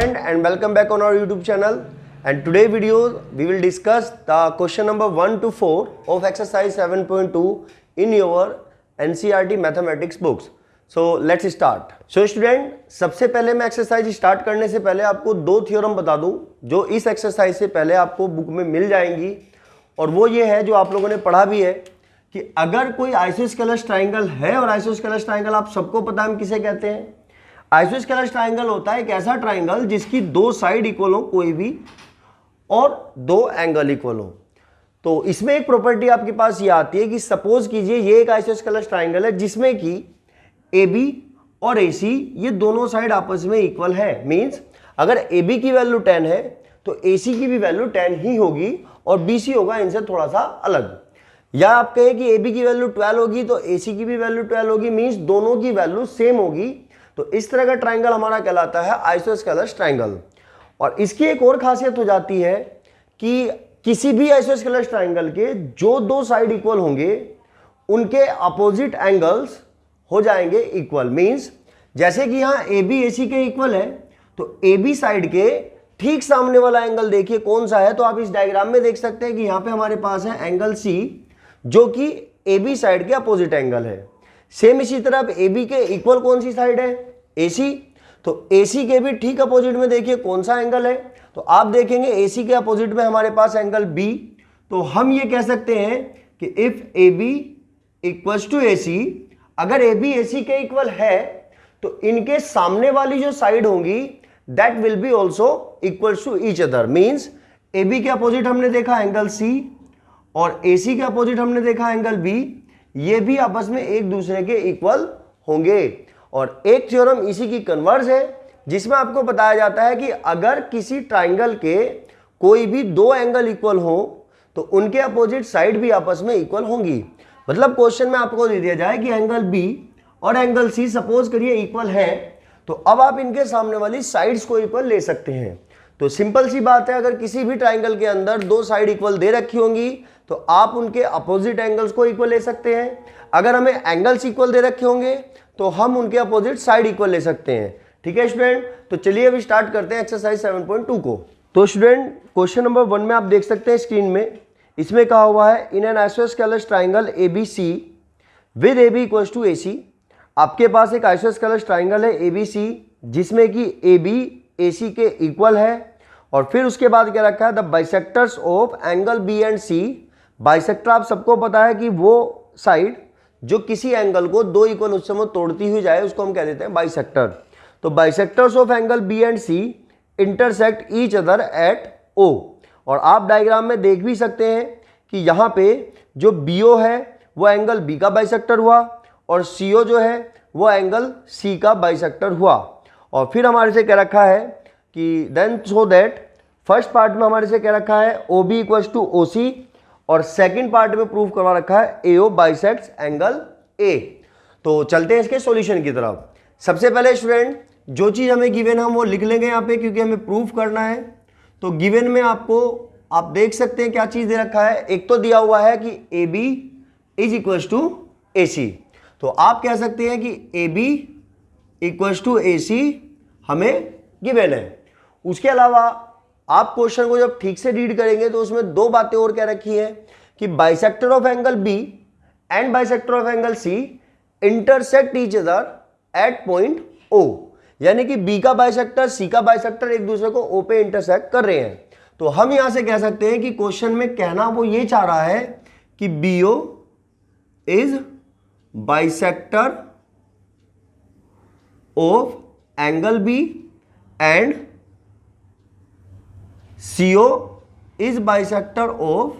student and welcome back on our YouTube channel, and today video we will discuss the question number 1 to 4 of exercise 7.2 in your NCERT mathematics books. So let's start. So student, सबसे पहले मैं exercise start करने से पहले आपको दो theorem बता दूं जो इस एक्सरसाइज से पहले आपको बुक में मिल जाएंगी, और वो ये है जो आप लोगों ने पढ़ा भी है कि अगर कोई आइसोस्केलस ट्राइंगल है, और आइसोस्केलस ट्राइंगल आप सबको पता है हम किसे कहते हैं। आइसोस्केलस ट्राइंगल होता है एक ऐसा ट्राइंगल जिसकी दो साइड इक्वल हो कोई भी, और दो एंगल इक्वल हो। तो इसमें एक प्रॉपर्टी आपके पास ये आती है कि सपोज कीजिए ये एक आइसोस्केलस ट्राइंगल है जिसमें कि AB और AC ये दोनों साइड आपस में इक्वल है। मींस अगर AB की वैल्यू 10 है तो AC की भी वैल्यू 10 ही होगी, और BC होगा इनसे थोड़ा सा अलग। या आप कहें कि AB की वैल्यू 12 होगी तो AC की भी वैल्यू 12 होगी, मींस दोनों की वैल्यू सेम होगी। तो इस तरह का ट्राइंगल हमारा कहलाता है आइसोस्केलस ट्राइंगल। और इसकी एक और खासियत हो जाती है कि किसी भी आइसोस्केलस ट्राइंगल के जो दो साइड इक्वल होंगे उनके अपोजिट एंगल्स हो जाएंगे इक्वल। मींस जैसे कि यहां AB AC के इक्वल है तो AB साइड के ठीक सामने वाला एंगल देखिए कौन सा है। तो आप इस डायग्राम में देख सकते हैं कि यहां पे हमारे पास है एंगल C जो कि AB साइड के अपोजिट एंगल है। सेम इसी तरह AB के इक्वल कौन सी साइड है, AC। तो AC के भी ठीक अपोजिट में देखिए कौन सा एंगल है, तो आप देखेंगे AC के अपोजिट में हमारे पास एंगल B। तो हम ये कह सकते हैं कि if AB equals to AC, अगर AB AC के इक्वल है तो इनके सामने वाली जो साइड होंगी that will be also equals to each other. Means AB के अपोजिट हमने देखा एंगल C और AC के अपोजिट हमने देखा एंगल B, ये भी आपस में एक दूसरे के इक्वल होंगे। और एक थ्योरम इसी की कन्वर्स है जिसमें आपको बताया जाता है कि अगर किसी ट्राइंगल के कोई भी दो एंगल इक्वल हो तो उनके अपोजिट साइड भी आपस में इक्वल होंगी। मतलब क्वेश्चन में आपको दे दिया जाए कि एंगल B और एंगल C सपोज करिए इक्वल है, तो अब आप इनके सामने वाली साइड्स को इक्वल ले सकते हैं। तो सिंपल सी बात है, अगर किसी भी ट्राइंगल के अंदर दो साइड इक्वल दे रखी होंगी तो आप उनके अपोजिट एंगल्स को इक्वल ले सकते हैं। अगर हमें एंगल्स इक्वल दे रखे होंगे तो हम उनके अपोजिट साइड इक्वल ले सकते हैं। ठीक है स्टूडेंट, तो चलिए अभी स्टार्ट करते हैं एक्सरसाइज 7.2 को। तो स्टूडेंट क्वेश्चन नंबर 1 में आप देख सकते हैं स्क्रीन में, इसमें कहा हुआ है in an isosceles triangle ABC with AB equals to AC। आपके पास एक आइसोस्केलस ट्राइंगल है ABC जिसमें कि AB AC के इक्वल है, और फिर उसके बाद क्या रखा है the bisectors of angle B and C। Bisector आप सबको पता है कि वो साइड जो किसी एंगल को दो इक्वल हिस्सों में तोड़ती हुई जाए उसको हम कह देते हैं बाइसेक्टर। तो bisectors of angle B and C intersect each other at O। और आप डायग्राम में देख भी सकते हैं कि यहाँ पे जो BO है वो एंगल B का बाइसेक्टर हुआ, और CO जो है वो एंगल C का बाइसेक्टर हुआ। और फिर हमारे से कह रखा है कि then so that first part में हमारे से कह रखा है OB इक्वल्स टू OC, और सेकंड पार्ट में प्रूव करवा रखा है AO बाइसेक्ट्स एंगल A। तो चलते हैं इसके सॉल्यूशन की तरफ। सबसे पहले स्टूडेंट जो चीज़ हमें गिवन है हम वो लिख लेंगे यहाँ पे, क्योंकि हमें प्रूफ करना है। तो गिवन में आपको आप देख सकते हैं क्या चीज़ दे रखा है। एक तो दिया हुआ है कि AB is equals to AC, तो आप कह सकते हैं कि AB इक्वल्स टू AC हमें गिवन है। उसके अलावा आप क्वेश्चन को जब ठीक से रीड करेंगे तो उसमें दो बातें और क्या रखी है कि bisector of angle B and bisector of angle C intersect each other at point O। यानी कि B का बाइसेक्टर C का बाइसेक्टर एक दूसरे को O पे इंटरसेक्ट कर रहे हैं। तो हम यहां से कह सकते हैं कि क्वेश्चन में कहना वो ये चाह रहा है कि BO is bisector of angle B and CO is bisector of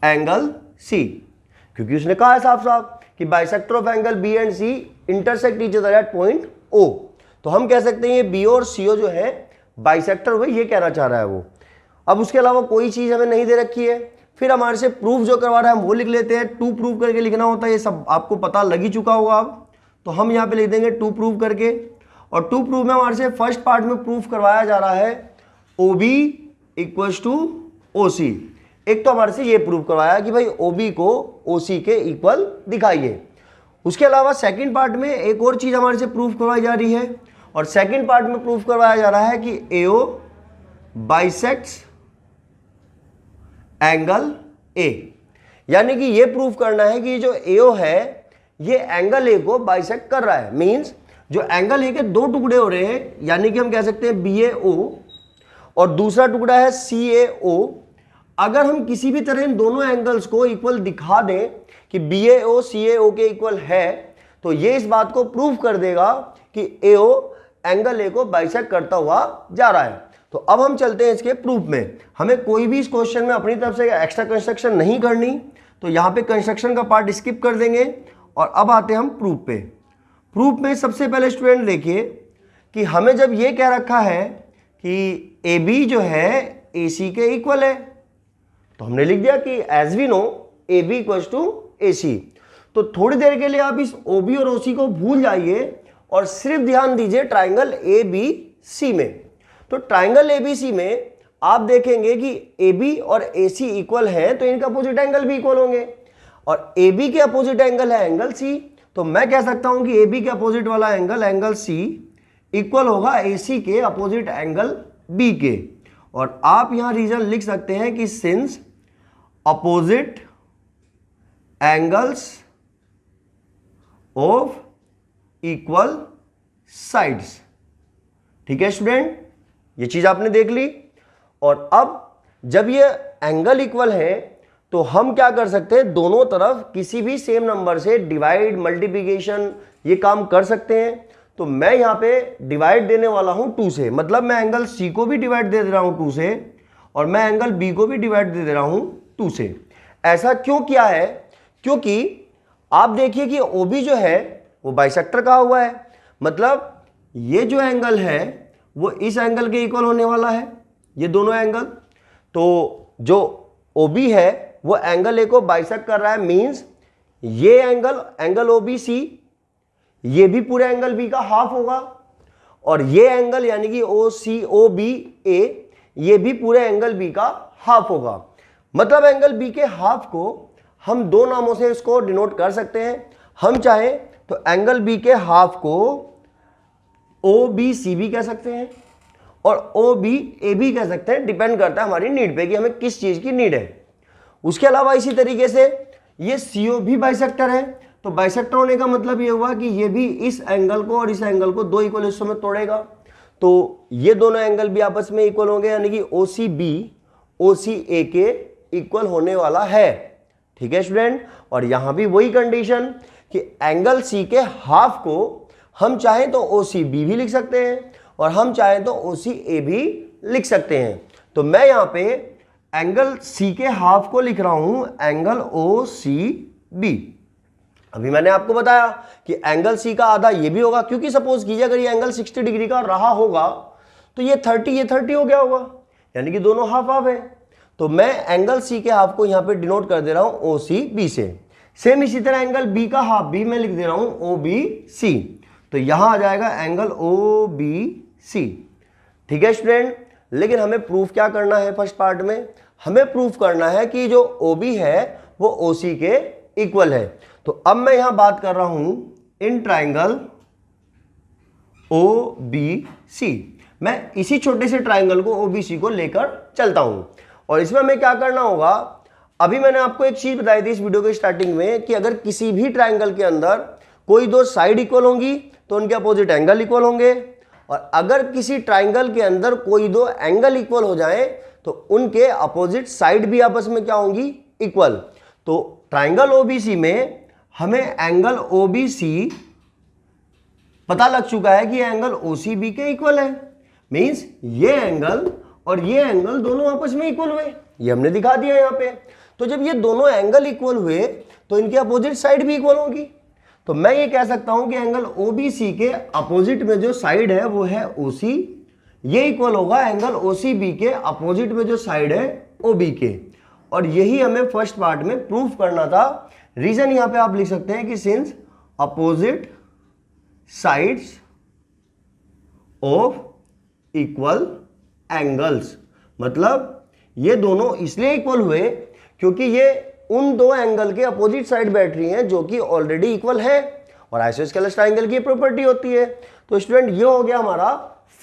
angle C, क्योंकि उसने कहा है साफ साफ कि bisector of angle B and C intersect each other at point O। तो हम कह सकते हैं ये BO और CO जो है बाइसेक्टर हुए, ये कहना चाह रहा है वो। अब उसके अलावा कोई चीज हमें नहीं दे रखी है। फिर हमारे से प्रूफ जो करवा रहा है हम वो लिख लेते हैं। टू प्रूव करके लिखना होता है, ये सब आपको पता लग ही चुका होगा अब। तो हम यहाँ पे लिख देंगे टू प्रूव करके, और टू प्रूव में हमारे से फर्स्ट पार्ट में प्रूफ करवाया जा रहा है OB इक्वल्स टू OC। एक तो हमारे से ये प्रूव करवाया कि भाई OB को OC के इक्वल दिखाइए। उसके अलावा सेकंड पार्ट में एक और चीज हमारे से प्रूफ करवाई जा रही है, और सेकंड पार्ट में प्रूफ करवाया जा रहा है कि AO बाइसेक्ट्स एंगल A, यानी कि ये प्रूफ करना है कि जो AO है ये एंगल A को बाइसेक्ट कर रहा है। मींस जो एंगल A के दो टुकड़े हो रहे हैं, यानी कि हम कह सकते हैं BAO और दूसरा टुकड़ा है CAO। अगर हम किसी भी तरह इन दोनों एंगल्स को इक्वल दिखा दें कि BAO CAO के इक्वल है, तो ये इस बात को प्रूव कर देगा कि AO एंगल A को बाइसेक्ट करता हुआ जा रहा है। तो अब हम चलते हैं इसके प्रूफ में। हमें कोई भी इस क्वेश्चन में अपनी तरफ से एक्स्ट्रा कंस्ट्रक्शन नहीं करनी, तो यहाँ पे कंस्ट्रक्शन का पार्ट स्किप कर देंगे और अब आते हैं हम प्रूफ पे। प्रूफ में सबसे पहले स्टूडेंट देखिए कि हमें जब ये कह रखा है कि AB जो है AC के इक्वल है, तो हमने लिख दिया कि as we know AB equals to AC। तो थोड़ी देर के लिए आप इस OB और OC को भूल जाइए और सिर्फ ध्यान दीजिए ट्राइंगल ABC में। तो ट्राइंगल ABC में आप देखेंगे कि AB और AC इक्वल हैं, तो इनका अपोजिट एंगल भी इक्वल होंगे, और AB के अपोजिट एंगल है एंगल C। तो मैं कह सकता हूं कि AB के अपोजिट वाला एंगल C इक्वल होगा AC के अपोजिट एंगल B के। और आप यहां रीजन लिख सकते हैं कि since opposite angles of equal sides. ठीक है स्टूडेंट, ये चीज आपने देख ली। और अब जब ये एंगल इक्वल है तो हम क्या कर सकते हैं, दोनों तरफ किसी भी सेम नंबर से डिवाइड मल्टीप्लिकेशन ये काम कर सकते हैं। तो मैं यहां पे डिवाइड देने वाला हूं 2 से, मतलब मैं एंगल C को भी डिवाइड दे रहा हूं 2 से और मैं एंगल B को भी डिवाइड दे रहा हूं 2 से। ऐसा क्यों किया है, क्योंकि आप देखिए कि OB जो है वो बाइसेक्टर कहा हुआ है, मतलब ये जो एंगल है वो इस एंगल के इक्वल होने वाला है, ये दोनों एंगल। तो जो OB है वो एंगल A को बाइसेक्ट कर रहा है, मींस ये एंगल OBC ये भी पूरे एंगल B का हाफ होगा, और ये एंगल यानी कि OCOBA ये भी पूरे एंगल B का हाफ होगा। मतलब एंगल B के हाफ को हम दो नामों से इसको डिनोट कर सकते हैं। हम चाहे तो एंगल B के हाफ को OBC भी कह सकते हैं और OBA भी कह सकते हैं, डिपेंड करता है हमारी नीड पे कि हमें किस चीज की नीड है। उसके अलावा इसी तरीके से ये CO भी बाइसेक्टर है, तो बाइसेक्टर होने का मतलब ये हुआ कि ये भी इस एंगल को और इस एंगल को दो इक्वल हिस्सों में तोड़ेगा, तो ये दोनों एंगल भी आपस में इक्वल होंगे, यानी कि OCB OCA के इक्वल होने वाला है। ठीक है स्टूडेंट, और यहां भी वही कंडीशन कि एंगल C के हाफ को हम चाहें तो OCB भी लिख सकते हैं और हम चाहें तो OCA भी लिख सकते हैं। तो मैं यहां पे एंगल C के हाफ को लिख रहा हूं एंगल OCB। अभी मैंने आपको बताया कि एंगल C का आधा ये भी होगा, क्योंकि सपोज कीजिए अगर ये एंगल 60 डिग्री का रहा होगा तो ये 30 हो गया होगा, यानी कि दोनों हाफ हाफ है। तो मैं एंगल C के हाफ को यहां पे डिनोट कर दे रहा हूं OCB से। सेम इसी तरह एंगल B का हाफ भी मैं लिख दे रहा हूं OBC, तो यहां आ जाएगा एंगल OBC। ठीक है स्टूडेंट, लेकिन हमें प्रूफ क्या करना है, फर्स्ट पार्ट में हमें प्रूफ करना है कि जो OB है वो OC के इक्वल है। तो अब मैं यहां बात कर रहा हूं इन ट्राइंगल OBC। मैं इसी छोटे से ट्राइंगल को OBC को लेकर चलता हूं, और इसमें हमें क्या करना होगा, अभी मैंने आपको एक चीज बताई थी इस वीडियो के स्टार्टिंग में कि अगर किसी भी ट्राइंगल के अंदर कोई दो साइड इक्वल होंगी तो उनके अपोजिट एंगल इक्वल होंगे, और अगर किसी ट्राइंगल के अंदर कोई दो एंगल इक्वल हो जाए तो उनके अपोजिट साइड भी आपस में क्या होंगी, इक्वल। तो ट्राइंगल OBC में हमें एंगल OBC पता लग चुका है कि एंगल OCB के इक्वल है, मींस ये एंगल और ये एंगल दोनों आपस में इक्वल हुए, ये हमने दिखा दिया यहाँ पे। तो जब ये दोनों एंगल इक्वल हुए तो इनके अपोजिट साइड भी इक्वल होगी। तो मैं ये कह सकता हूं कि एंगल OBC के अपोजिट में जो साइड है वो है OC, ये इक्वल होगा एंगल OCB के अपोजिट में जो साइड है OB के। और यही हमें फर्स्ट पार्ट में प्रूफ करना था। रीजन यहां पे आप लिख सकते हैं कि since opposite sides of equal angles, मतलब ये दोनों इसलिए इक्वल हुए क्योंकि ये उन दो एंगल के अपोजिट साइड बैठ रही हैं जो कि ऑलरेडी इक्वल है, और आइसोस्केलस ट्राइंगल की प्रॉपर्टी होती है। तो स्टूडेंट ये हो गया हमारा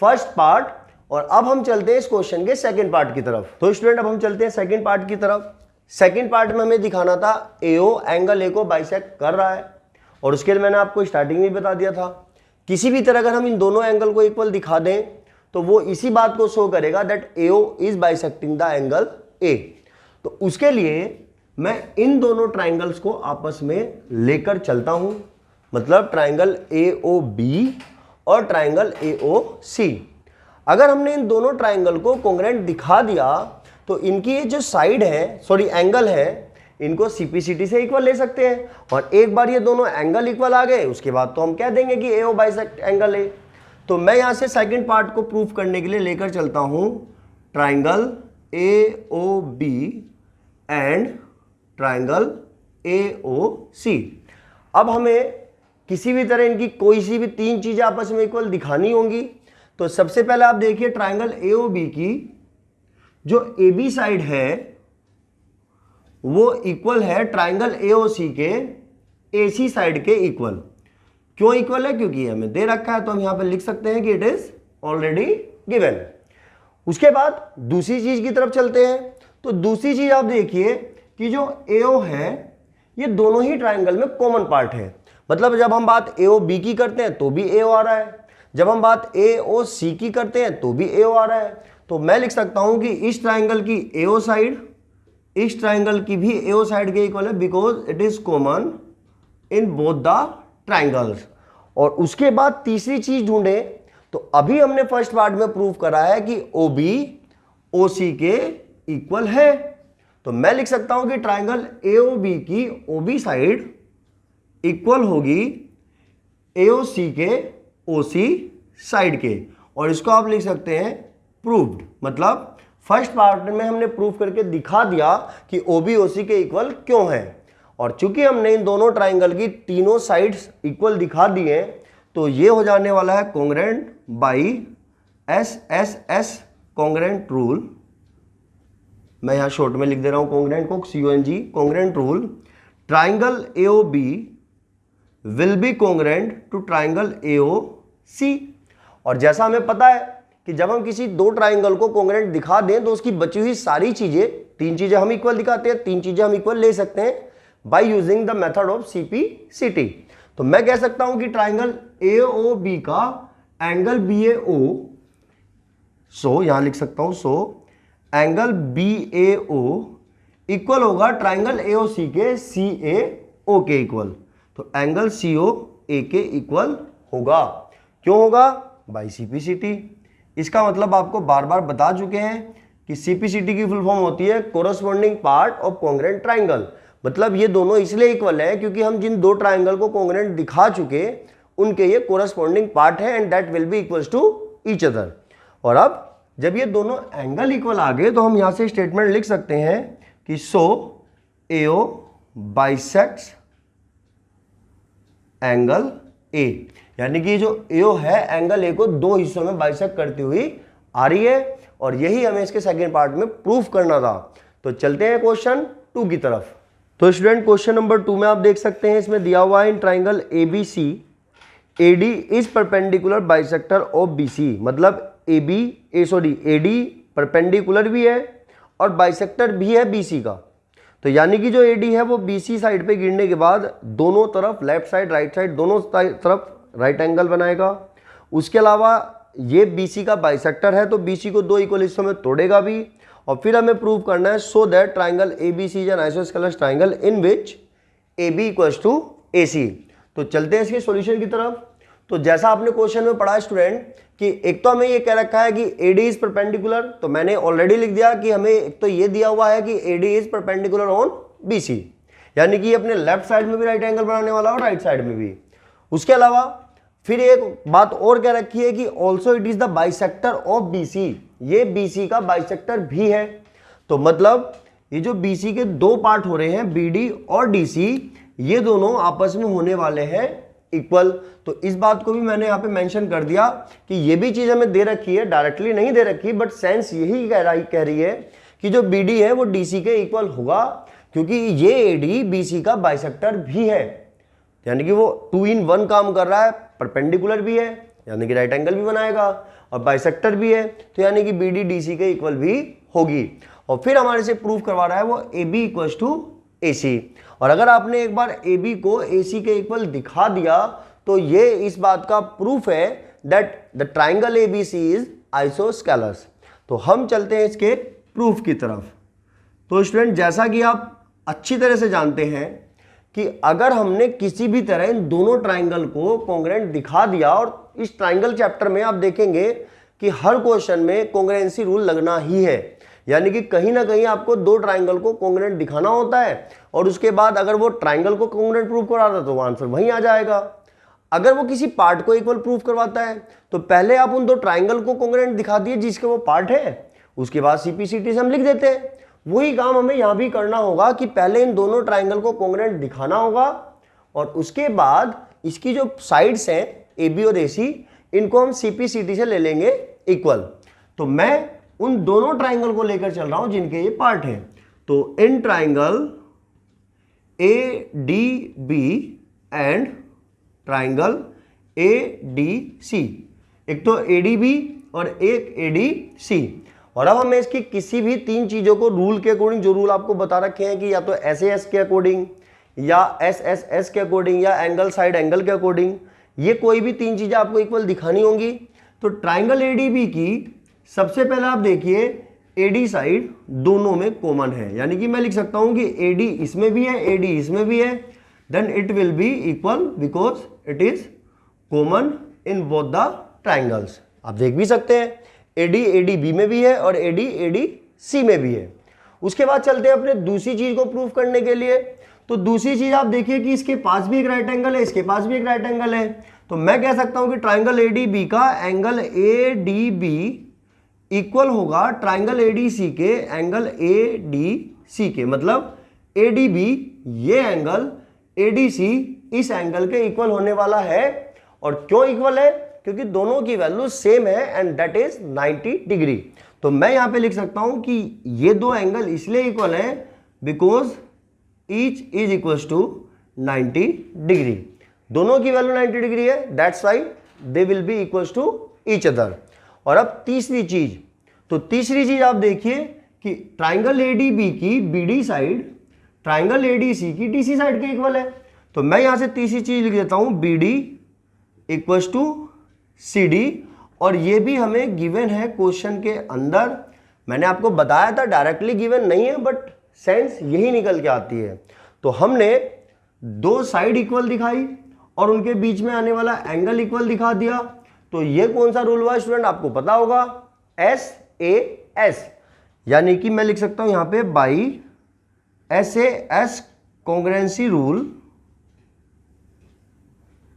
फर्स्ट पार्ट, और अब हम चलते हैं इस क्वेश्चन के सेकंड पार्ट की तरफ। तो स्टूडेंट अब हम चलते हैं सेकंड पार्ट की तरफ। सेकंड पार्ट में हमें दिखाना था AO एंगल A को बाइसेक्ट कर रहा है, और उसके लिए मैंने आपको स्टार्टिंग में बता दिया था किसी भी तरह अगर हम इन दोनों एंगल को इक्वल दिखा दें तो वो इसी बात को शो करेगा that AO is bisecting the angle A। तो उसके लिए मैं इन दोनों ट्राइंगल्स को आपस में लेकर चलता हूं, मतलब ट्राइंगल AOB और ट्राइंगल AOC। अगर हमने इन दोनों ट्राइंगल को कॉन्ग्रुएंट दिखा दिया तो इनकी ये जो साइड है, सॉरी एंगल है, इनको CPCT से इक्वल ले सकते हैं, और एक बार ये दोनों एंगल इक्वल आ गए उसके बाद तो हम कह देंगे कि AO बाइसेक्ट एंगल A। तो मैं यहां से सेकंड पार्ट को प्रूफ करने के लिए लेकर चलता हूं triangle AOB and triangle AOC। अब हमें किसी भी तरह इनकी कोई सी भी तीन चीजें आपस में इक्वल दिखानी होंगी। तो सबसे पहले आप देखिए ट्राइंगल AOB की जो AB साइड है वो इक्वल है ट्राइंगल AOC के AC साइड के इक्वल। क्यों इक्वल है? क्योंकि हमें दे रखा है, तो हम यहां पर लिख सकते हैं कि इट इज ऑलरेडी गिवन। उसके बाद दूसरी चीज की तरफ चलते हैं। तो दूसरी चीज आप देखिए कि जो AO है ये दोनों ही ट्राइंगल में कॉमन पार्ट है, मतलब जब हम बात AOB की करते हैं तो भी AO आ रहा है, जब हम बात AOC की करते हैं तो भी AO आ रहा है। तो मैं लिख सकता हूं कि इस ट्राइंगल की AO साइड इस ट्राइंगल की भी AO साइड के इक्वल है because it is common in both the triangles. और उसके बाद तीसरी चीज ढूंढे तो अभी हमने फर्स्ट पार्ट में प्रूव करा है कि OB OC के इक्वल है। तो मैं लिख सकता हूं कि ट्राइंगल AOB की OB साइड इक्वल होगी AOC के OC साइड के, और इसको आप लिख सकते हैं प्रूव्ड। मतलब फर्स्ट पार्ट में हमने प्रूव करके दिखा दिया कि OB OC के इक्वल क्यों है, और चूंकि हमने इन दोनों ट्राइंगल की तीनों साइड्स इक्वल दिखा दी हैं तो ये हो जाने वाला है congruent by SSS congruent rule. मैं यहां शॉर्ट में लिख दे रहा हूं कॉन्ग्रुएंट को CONG congruent rule. Triangle AOB will be congruent to triangle AOC। और जैसा हमें पता है कि जब हम किसी दो ट्राइंगल को कॉन्ग्रुएंट दिखा दें तो उसकी बची हुई सारी चीजें, तीन चीजें हम इक्वल दिखाते हैं, तीन चीजें हम इक्वल ले सकते हैं by using the method of CPCT। तो मैं कह सकता हूं कि ट्राइंगल AOB का एंगल BAO, सो यहां लिख सकता हूं सो एंगल BAO इक्वल होगा ट्राइंगल AOC के CAO के इक्वल। तो एंगल COA के इक्वल होगा। क्यों होगा? By CPCT। इसका मतलब आपको बार बार बता चुके हैं कि CPCT की फुल फॉर्म होती है corresponding part of congruent triangle. मतलब ये दोनों इसलिए इक्वल है क्योंकि हम जिन दो ट्राइंगल को कॉन्ग्रुएंट दिखा चुके उनके ये कोरस्पॉन्डिंग पार्ट है and that will be equals to each other. और अब जब ये दोनों एंगल इक्वल आ गए तो हम यहां से स्टेटमेंट लिख सकते हैं कि सो AO बाइसेक्ट्स एंगल A, यानी कि जो AO है एंगल A को दो हिस्सों में बाइसेक्ट करती हुई आ रही है, और यही हमें इसके सेकंड पार्ट में प्रूफ करना था। तो चलते हैं क्वेश्चन 2 की तरफ। तो स्टूडेंट क्वेश्चन नंबर 2 में आप देख सकते हैं इसमें दिया हुआ है in triangle ABC AD is perpendicular bisector of BC। मतलब AD परपेंडिकुलर भी है और बाइसेक्टर भी है BC का। तो यानी कि जो AD है वो BC साइड पे गिरने के बाद दोनों तरफ लेफ्ट साइड राइट साइड दोनों तरफ राइट एंगल बनाएगा। उसके अलावा ये BC का बाइसेक्टर है तो BC को दो इक्वल हिस्सों में तोड़ेगा भी। और फिर हमें प्रूव करना है so that triangle ABC is an isosceles triangle in which AB equals to AC। तो चलते हैं इसके सॉल्यूशन की तरफ। तो जैसा आपने क्वेश्चन में पढ़ा स्टूडेंट कि एक तो हमें ये कह रखा है कि AD इज परपेंडिकुलर, तो मैंने ऑलरेडी लिख दिया कि हमें एक तो ये दिया हुआ है कि AD is perpendicular on BC, यानी कि अपने लेफ्ट साइड में भी राइट एंगल बनाने वाला और राइट साइड में भी। उसके अलावा फिर एक बात और कह रखी है कि also it is the bisector of BC, ये BC का बाइसेक्टर भी है। तो मतलब ये जो BC के दो पार्ट हो रहे हैं BD और DC, ये दोनों आपस में होने वाले हैं इक्वल। तो इस बात को भी मैंने यहाँ पे मेंशन कर दिया कि ये भी चीज हमें दे रखी है, डायरेक्टली नहीं दे रखी बट सेंस यही कह रही है कि जो BD है वो DC के इक्वल होगा, क्योंकि ये एडी बीसी का बाइसेक्टर भी है, यानी कि वो 2 in 1 काम कर रहा है, परपेंडिकुलर भी है यानी कि राइट एंगल भी बनाएगा और बाइसेक्टर भी है, तो यानी कि बी डी डी सी के इक्वल भी होगी। और फिर हमारे से प्रूफ करवा रहा है वो A B equal to A C. और अगर आपने एक बार ए बी को ए सी के इक्वल दिखा दिया तो ये इस बात का प्रूफ है that the triangle A B C is isosceles. तो हम चलते हैं इसके प्रूफ की तरफ। तो स्टूडेंट, जैसा कि आप अच्छी तरह से जानते हैं कि अगर हमने किसी भी तरह इन दोनों ट्राइंगल को कॉन्ग्रुएंट दिखा दिया, और इस ट्राइंगल चैप्टर में आप देखेंगे कि हर क्वेश्चन में कॉन्ग्रुएंसी रूल लगना ही है, यानी कि कहीं ना कहीं आपको दो ट्राइंगल को कॉन्ग्रुएंट दिखाना होता है और उसके बाद अगर वो ट्राइंगल को कॉन्ग्रुएंट प्रूव कराता है तो वो आंसर वहीं आ जाएगा। अगर वो किसी पार्ट को इक्वल प्रूफ करवाता है तो पहले आप उन दो ट्राइंगल को कॉन्ग्रुएंट दिखा दिए जिसके वो पार्ट है, उसके बाद सीपीसीटी से हम लिख देते हैं। वही काम हमें यहाँ भी करना होगा कि पहले इन दोनों ट्राइंगल को कॉन्ग्रुएंट दिखाना होगा और उसके बाद इसकी जो साइड्स हैं ए बी और ए सी, इनको हम सीपीसीटी से ले लेंगे इक्वल। तो मैं उन दोनों ट्राइंगल को लेकर चल रहा हूं जिनके ये पार्ट हैं। तो in triangle A D B and triangle A D C, एक तो ए डी बी और एक ए डी सी। और अब हमें इसकी किसी भी तीन चीजों को रूल के अकॉर्डिंग, जो रूल आपको बता रखे हैं कि या तो एस ए एस के अकॉर्डिंग या एस एस एस के अकॉर्डिंग या एंगल साइड एंगल के अकॉर्डिंग, ये कोई भी तीन चीजें आपको इक्वल दिखानी होंगी। तो ट्राइंगल ए डी बी की सबसे पहले आप देखिए एडी साइड दोनों में कॉमन है, यानी कि मैं लिख सकता हूं कि एडी इसमें भी है एडी इसमें भी है, then it will be equal because it is common in both the triangles. आप देख भी सकते हैं एडी एडी बी में भी है और एडी एडी सी में भी है। उसके बाद चलते हैं अपने दूसरी चीज को प्रूफ करने के लिए। तो दूसरी चीज आप देखिए कि इसके पास भी एक राइट एंगल है, इसके पास भी एक राइट एंगल है। तो मैं कह सकता हूं कि ट्राइंगल ए डी बी का angle A D B equal होगा ट्राइंगल एडीसी के एंगल एडीसी के, मतलब एडीबी ये एंगल एडीसी इस एंगल के इक्वल होने वाला है। और क्यों इक्वल है? क्योंकि दोनों की वैल्यू सेम है एंड दैट इज 90 डिग्री। तो मैं यहां पे लिख सकता हूं कि ये दो एंगल इसलिए इक्वल है because each is equal to 90 degree. दोनों की वैल्यू 90 डिग्री है, that's why they will be equal to each other. और अब तीसरी चीज, तो तीसरी चीज आप देखिए कि ट्राइंगल एडीबी की बीडी साइड ट्राइंगल एडीसी की डीसी साइड के इक्वल है। तो मैं यहां से तीसरी चीज लिख देता हूं बीडी इक्वल टू सीडी, और ये भी हमें गिवन है क्वेश्चन के अंदर। मैंने आपको बताया था डायरेक्टली गिवन नहीं है बट सेंस यही निकल के आती है। तो हमने दो साइड इक्वल दिखाई और उनके बीच में आने वाला एंगल इक्वल दिखा दिया। तो ये कौन सा रूल हुआ स्टूडेंट? आपको पता होगा, एस ए एस, यानी कि मैं लिख सकता हूं यहां पे by S A S congruency rule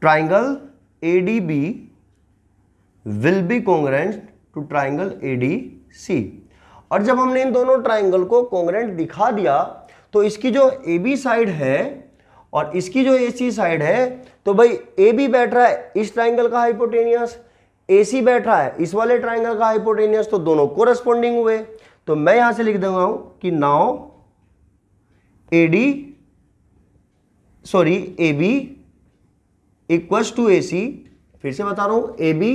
triangle A D B will be congruent to triangle A D C. और जब हमने इन दोनों ट्राइंगल को कॉन्ग्रुएंट दिखा दिया तो इसकी जो ए बी साइड है और इसकी जो ए सी साइड है, तो भाई ए बी बैठ रहा है इस ट्राइंगल का हाइपोटेनियस, ए सी बैठ रहा है इस वाले ट्राइंगल का हाइपोटेनियस, तो दोनों कोरस्पॉन्डिंग हुए। तो मैं यहां से लिख दूंगा कि now A D A B equals to A C, फिर से बता रहा हूं A B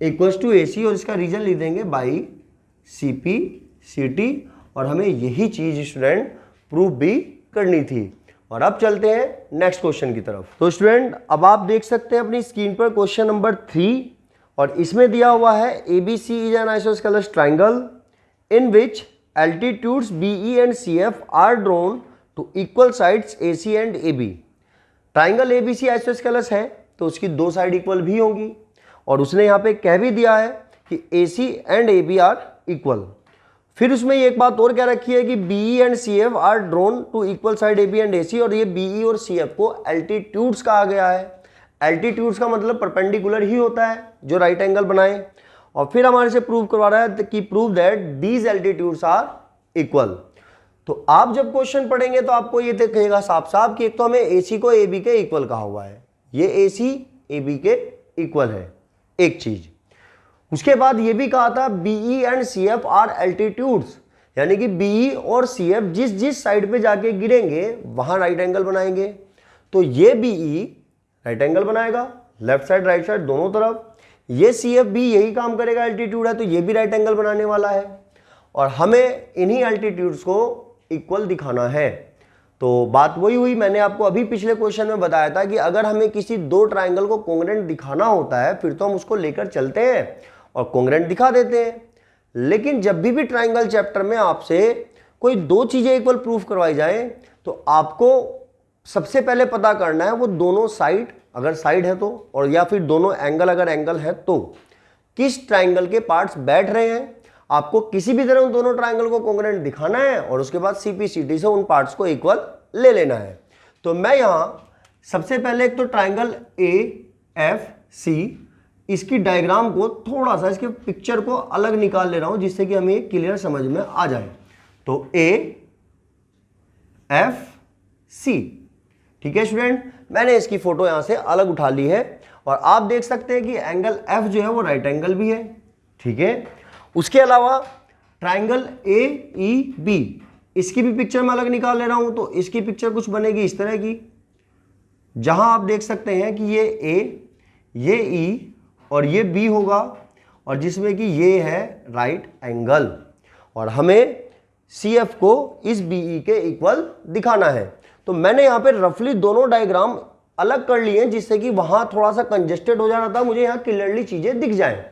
equals to A C, और इसका रीजन लिख देंगे by C P C T. और हमें यही चीज स्टूडेंट प्रूफ भी करनी थी। और अब चलते हैं नेक्स्ट क्वेश्चन की तरफ। तो स्टूडेंट अब आप देख सकते हैं अपनी स्क्रीन पर क्वेश्चन नंबर 3, और इसमें दिया हुआ है ABC is an isosceles triangle in which altitudes BE and CF are drawn to equal sides AC and AB। Triangle ABC isosceles है तो उसकी दो साइड इक्वल भी होंगी, और उसने यहाँ पे कह भी दिया है कि AC and AB are equal. फिर उसमें एक बात और क्या रखी है कि BE and CF are drawn to equal side AB and AC, और ये BE और CF को एल्टीट्यूड्स कहा गया है। एल्टीट्यूड्स का मतलब परपेंडिकुलर ही होता है जो राइट एंगल बनाए। और फिर हमारे से प्रूव करवा रहा है कि prove that these altitudes are equal. तो आप जब क्वेश्चन पढ़ेंगे तो आपको ये दिखेगा साफ साफ कि एक तो हमें AC को AB के इक्वल कहा हुआ है, ये AC AB के इक्वल है एक चीज। उसके बाद ये भी कहा था BE and CF are altitudes, यानी कि BE और CF जिस जिस साइड पे जाके गिरेंगे वहां राइट एंगल बनाएंगे। तो ये BE राइट एंगल बनाएगा लेफ्ट साइड राइट साइड दोनों तरफ, ये CF भी यही काम करेगा, एल्टीट्यूड है तो ये भी राइट एंगल बनाने वाला है, और हमें इन्हीं एल्टीट्यूड्स को इक्वल दिखाना है। तो बात वही हुई, मैंने आपको अभी पिछले क्वेश्चन में बताया था कि अगर हमें किसी दो ट्राइंगल को कॉन्ग्रुएंट दिखाना होता है फिर तो हम उसको लेकर चलते हैं और कॉन्ग्रुएंट दिखा देते हैं। लेकिन जब भी ट्राइंगल चैप्टर में आपसे कोई दो चीजें इक्वल प्रूफ करवाई जाए तो आपको सबसे पहले पता करना है वो दोनों साइड, अगर साइड है तो, और या फिर दोनों एंगल अगर एंगल है तो, किस ट्राइंगल के पार्ट्स बैठ रहे हैं। आपको किसी भी तरह उन दोनों ट्राइंगल को कॉन्ग्रुएंट दिखाना है और उसके बाद CPCT से उन पार्ट्स को इक्वल ले लेना है। तो मैं यहां सबसे पहले एक तो ट्राइंगल AFC, इसकी डायग्राम को थोड़ा सा, इसके पिक्चर को अलग निकाल ले रहा हूं जिससे कि हमें क्लियर समझ में आ जाए। तो AFC, ठीक है स्टूडेंट, मैंने इसकी फोटो यहां से अलग उठा ली है और आप देख सकते हैं कि एंगल F जो है वो राइट एंगल भी है, ठीक है। उसके अलावा ट्राइंगल AEB, इसकी भी पिक्चर मैं अलग निकाल ले रहा हूं। तो इसकी पिक्चर कुछ बनेगी इस तरह की, जहां आप देख सकते हैं कि ये A, ये E और ये B होगा, और जिसमें कि ये है राइट एंगल, और हमें CF को इस BE के इक्वल दिखाना है। तो मैंने यहां पे रफली दोनों डायग्राम अलग कर लिए हैं जिससे कि वहां थोड़ा सा कंजेस्टेड हो जा रहा था, मुझे यहां क्लियरली चीजें दिख जाएं।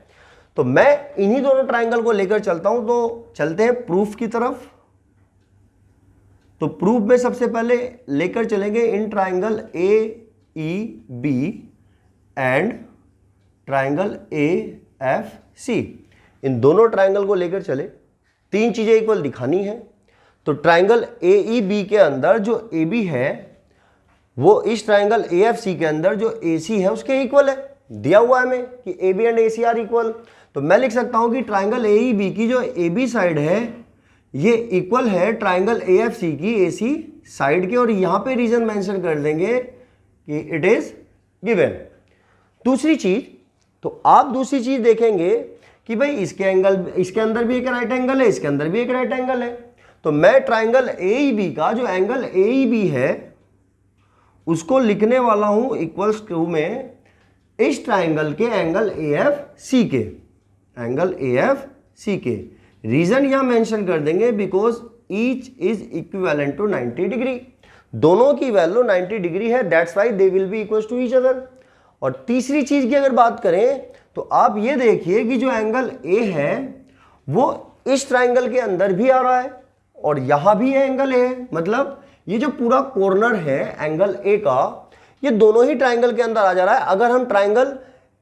तो मैं इन्हीं दोनों ट्राइंगल को लेकर चलता हूं। तो चलते हैं प्रूफ की तरफ। तो प्रूफ में सबसे पहले लेकर चलेंगे in triangle AEB and triangle AFC, इन दोनों ट्राइंगल को लेकर चले, तीन चीजें इक्वल दिखानी है। तो ट्राइंगल AEB के अंदर जो AB है वो इस ट्राइंगल AFC के अंदर जो AC है उसके इक्वल है, दिया हुआ है हमें कि AB and AC are equal. तो मैं लिख सकता हूं कि ट्राइंगल AEB की जो AB साइड है ये इक्वल है ट्राइंगल AFC की AC साइड के, और यहां पे रीजन मेंशन कर देंगे कि इट इज गिवन। दूसरी चीज, तो आप दूसरी चीज देखेंगे कि भाई इसके एंगल, इसके अंदर भी एक राइट एंगल है, इसके अंदर भी एक राइट एंगल है। तो मैं ट्राइंगल AEB का जो एंगल AEB है उसको लिखने वाला हूं इक्वल्स टू में इस ट्राइंगल के एंगल AFC के, एंगल AFC के। रीजन यहां मेंशन कर देंगे because each is equivalent to 90 degree, दोनों की वैल्यू 90 डिग्री है, that's why they will be equals to each other. और तीसरी चीज की अगर बात करें तो आप ये देखिए कि जो एंगल A है वो इस ट्राइंगल के अंदर भी आ रहा है और यहां भी एंगल A है, मतलब ये जो पूरा कॉर्नर है एंगल A का ये दोनों ही ट्राइंगल के अंदर आ जा रहा है। अगर हम ट्राइंगल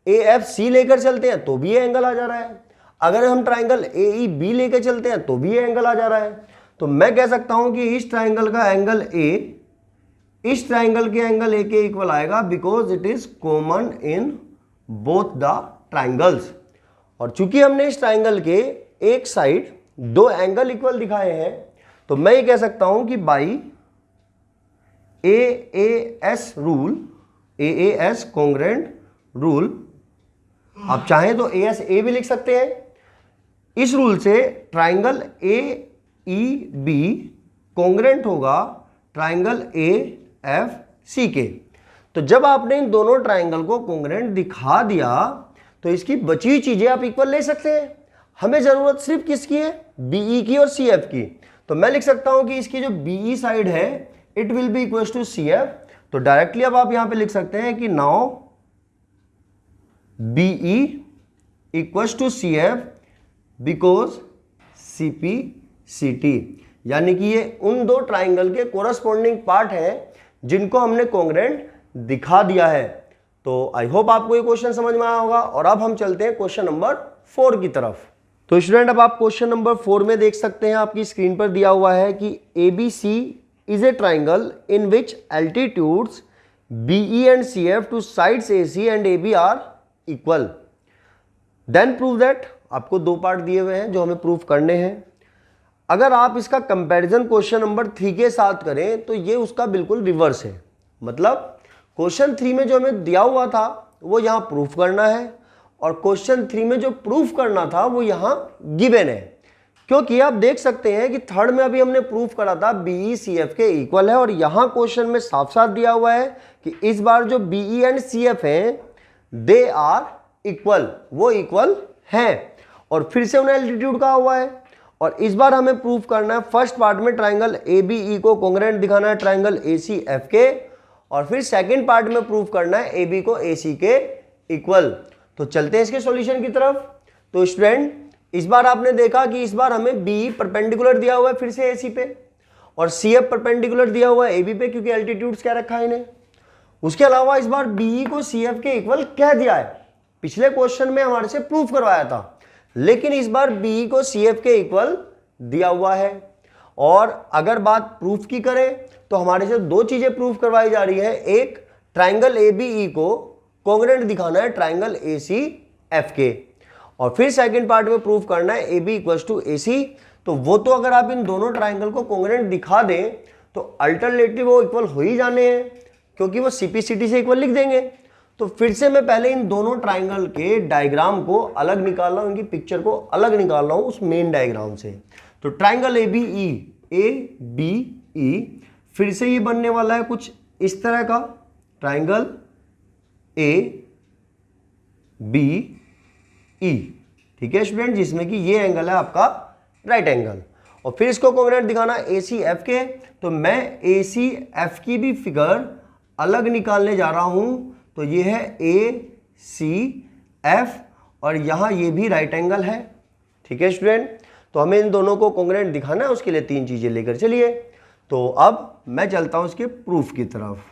AFC लेकर चलते हैं तो भी ये एंगल आ जा रहा है, अगर हम ट्राइंगल AEB लेकर चलते हैं तो भी ये एंगल आ जा रहा है। तो मैं कह सकता हूं कि इस ट्राइंगल का एंगल A इस ट्राइंगल के एंगल A के इक्वल आएगा because it is common in both the triangles. और चूंकि हमने इस ट्राइंगल के एक साइड दो एंगल इक्वल दिखाए हैं तो मैं ये कह सकता हूं कि by AAS rule, AAS congruent rule, आप चाहें तो ASA भी लिख सकते हैं। इस रूल से ट्राइंगल AEB कॉन्ग्रुएंट होगा ट्राइंगल AFC के। तो जब आपने इन दोनों ट्राइंगल को कॉन्ग्रुएंट दिखा दिया तो इसकी बची हुई चीजें आप इक्वल ले सकते हैं। हमें जरूरत सिर्फ किसकी है, BE की और CF की। तो मैं लिख सकता हूं कि इसकी जो BE साइड है it will be equal to CF। तो डायरेक्टली अब आप यहां पे लिख सकते हैं कि now BE equals to CF because CPCT, यानी कि ये उन दो ट्राइंगल के कोरस्पॉन्डिंग पार्ट हैं जिनको हमने कॉन्ग्रुएंट दिखा दिया है। तो आई होप आपको ये क्वेश्चन समझ में आया होगा। और अब हम चलते हैं क्वेश्चन नंबर 4 की तरफ। तो स्टूडेंट अब आप क्वेश्चन नंबर 4 में देख सकते हैं, आपकी स्क्रीन पर दिया हुआ है कि ABC is a triangle in which altitudes BE and CF to sides AC and AB are equal. Then prove that, आपको दो पार्ट दिए हुए हैं जो हमें प्रूफ करने हैं। अगर आप इसका कंपैरिजन क्वेश्चन नंबर 3 के साथ करें तो ये उसका बिल्कुल रिवर्स है। मतलब क्वेश्चन 3 में जो हमें दिया हुआ था वो यहाँ प्रूफ करना है और क्वेश्चन 3 में जो प्रूफ करना था वो यहाँ गिवन है। क्योंकि आप देख सकते हैं कि थर्ड में अभी हमने प्रूफ करा था बीई सीएफ के इक्वल है, और यहां क्वेश्चन में साफ साफ दिया हुआ है कि इस बार जो बीई एंड सीएफ हैं दे आर इक्वल, वो इक्वल हैं, और फिर से उन्हें एल्टीट्यूड कहा हुआ है। और इस बार हमें प्रूफ करना है फर्स्ट पार्ट में ट्राइंगल ए बी ई को कोंग्रुएंट दिखाना है ट्राइंगल ए सी एफ के, और फिर सेकंड पार्ट में प्रूफ करना है ए बी को ए सी के इक्वल। तो चलते हैं इसके सॉल्यूशन की तरफ। तो स्टूडेंट इस बार आपने देखा कि इस बार हमें बी परपेंडिकुलर दिया हुआ है फिर से ए सी पे, और सी एफ परपेंडिकुलर दिया हुआ है ए बी पे, क्योंकि एल्टीट्यूड्स क्या रखा है इन्हें। उसके अलावा इस बार बी को सी एफ के इक्वल कह दिया है, पिछले क्वेश्चन में हमारे से प्रूफ करवाया था, लेकिन इस बार बी को सी एफ के इक्वल दिया हुआ है। और अगर बात प्रूफ की करें तो हमारे से दो चीजें प्रूफ करवाई जा रही है, एक ट्राइंगल ए बी ई को कोंग्रुएंट दिखाना है ट्राइंगल ए सी एफ के, और फिर सेकंड पार्ट में प्रूफ करना है ए बी इक्वल्स टू ए सी। तो वो तो अगर आप इन दोनों ट्राइंगल को कोंग्रुएंट दिखा दें तो अल्टरनेटिव वो इक्वल हो ही जाने हैं, क्योंकि वो सीपीसीटी से इक्वल लिख देंगे। तो फिर से मैं पहले इन दोनों ट्राइंगल के डायग्राम को अलग निकाल रहा हूं, इनकी पिक्चर को अलग निकाल रहा हूं उस मेन डायग्राम से। तो ट्राइंगल ए बी ई फिर से ये बनने वाला है कुछ इस तरह का ट्राइंगल ए बी ई, ठीक है स्टूडेंट, जिसमें कि ये एंगल है आपका राइट एंगल, और फिर इसको कोंग्रुएंट दिखाना ए सी एफ के। तो मैं ए सी एफ की भी फिगर अलग निकालने जा रहा हूं। तो ये है ए सी एफ, और यहां ये भी राइट एंगल है, ठीक है स्टूडेंट। तो हमें इन दोनों को कोंग्रुएंट दिखाना है, उसके लिए तीन चीजें लेकर चलिए। तो अब मैं चलता हूं इसके प्रूफ की तरफ।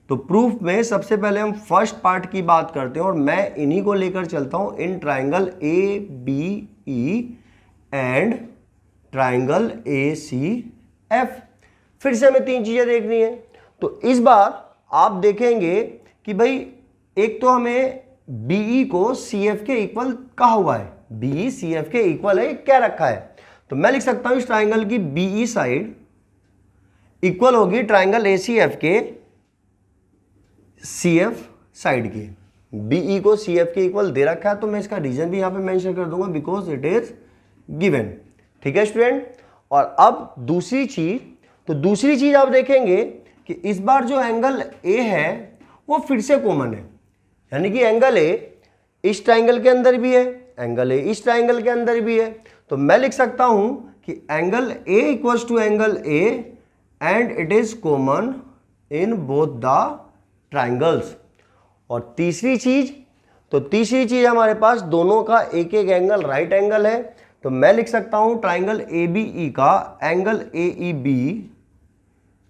तो प्रूफ में सबसे पहले हम फर्स्ट पार्ट की बात करते हैं, और मैं इन्हीं को लेकर चलता हूं in triangle A B E and triangle A C F. फिर से हमें तीन चीजें देखनी है। तो इस बार आप देखेंगे कि भाई एक तो हमें बीई को सी एफ के इक्वल कहा हुआ है, बीई सी एफ के इक्वल है, क्या रखा है। तो मैं लिख सकता हूं इस ट्राइंगल की बीई साइड इक्वल होगी ट्राइंगल ए सी एफ के सी एफ साइड की। बीई को सी एफ के इक्वल दे रखा है, तो मैं इसका रीजन भी यहां पे मेंशन कर दूंगा, बिकॉज इट इज गिवन, ठीक है स्टूडेंट। और अब दूसरी चीज, तो दूसरी चीज आप देखेंगे कि इस बार जो एंगल ए है वो फिर से कॉमन है, यानी कि एंगल ए इस ट्राइंगल के अंदर भी है, एंगल ए इस ट्राइंगल के अंदर भी है। तो मैं लिख सकता हूं कि angle A equals to angle A and it is common in both the triangles. और तीसरी चीज, तो तीसरी चीज हमारे पास दोनों का एक एक एंगल राइट एंगल है। तो मैं लिख सकता हूं ट्राइंगल ए बी ई का angle A E B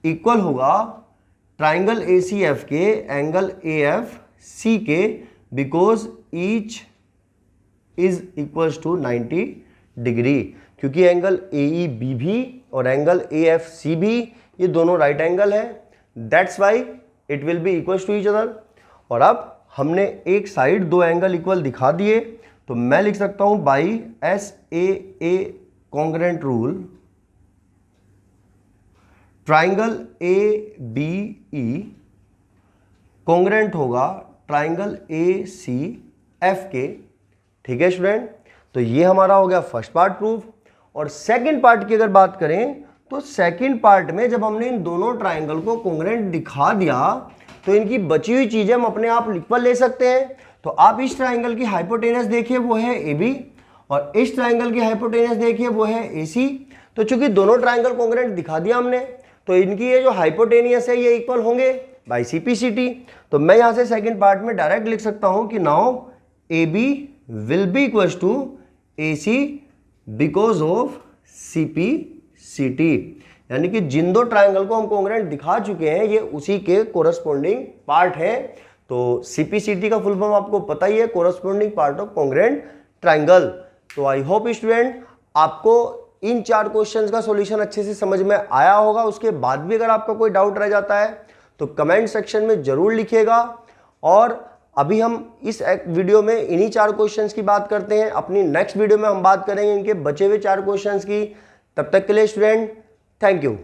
equal होगा ट्राइंगल ए सी एफ के एंगल ए एफ सी के, because each is equals to 90 degree, क्योंकि एंगल ए ई बी भी और एंगल ए एफ सी भी ये दोनों राइट एंगल है, that's why it will be equals to each other. और अब हमने एक साइड दो एंगल इक्वल दिखा दिए, तो मैं लिख सकता हूं by S A congruent rule triangle A B E congruent होगा ट्राइंगल ए सी एफ के, ठीक है स्टूडेंट। तो ये हमारा हो गया फर्स्ट पार्ट प्रूफ। और सेकंड पार्ट की अगर बात करें तो सेकंड पार्ट में जब हमने इन दोनों ट्राइंगल को कॉन्ग्रुएंट दिखा दिया तो इनकी बची हुई चीजें हम अपने आप इक्वल ले सकते हैं। तो आप इस ट्राइंगल की हाइपोटेनस देखिए वो है ए बी, और इस ट्राइंगल की हाइपोटेनस देखिए वो है ए सी। तो चूंकि दोनों ट्राइंगल कॉन्ग्रुएंट दिखा दिया हमने, तो इनकी ये जो हाइपोटेनियस है ये इक्वल होंगे बाई सीपीसीटी। तो मैं यहां से सेकंड पार्ट में डायरेक्ट लिख सकता हूं कि now A B will be equals to A C because of CPCT, यानी कि जिन दो ट्राइंगल को हम कॉन्ग्रुएंट दिखा चुके हैं ये उसी के कोरस्पोंडिंग पार्ट है। तो सीपीसीटी का फुल फॉर्म आपको पता ही है, corresponding part of congruent triangle. तो आई होप स्टूडेंट आपको इन चार क्वेश्चंस का सॉल्यूशन अच्छे से समझ में आया होगा। उसके बाद भी अगर आपका कोई डाउट रह जाता है तो कमेंट सेक्शन में जरूर लिखिएगा। और अभी हम इस वीडियो में इन्हीं चार क्वेश्चंस की बात करते हैं, अपनी नेक्स्ट वीडियो में हम बात करेंगे इनके बचे हुए चार क्वेश्चंस की। तब तक के लिए स्टूडेंट थैंक यू।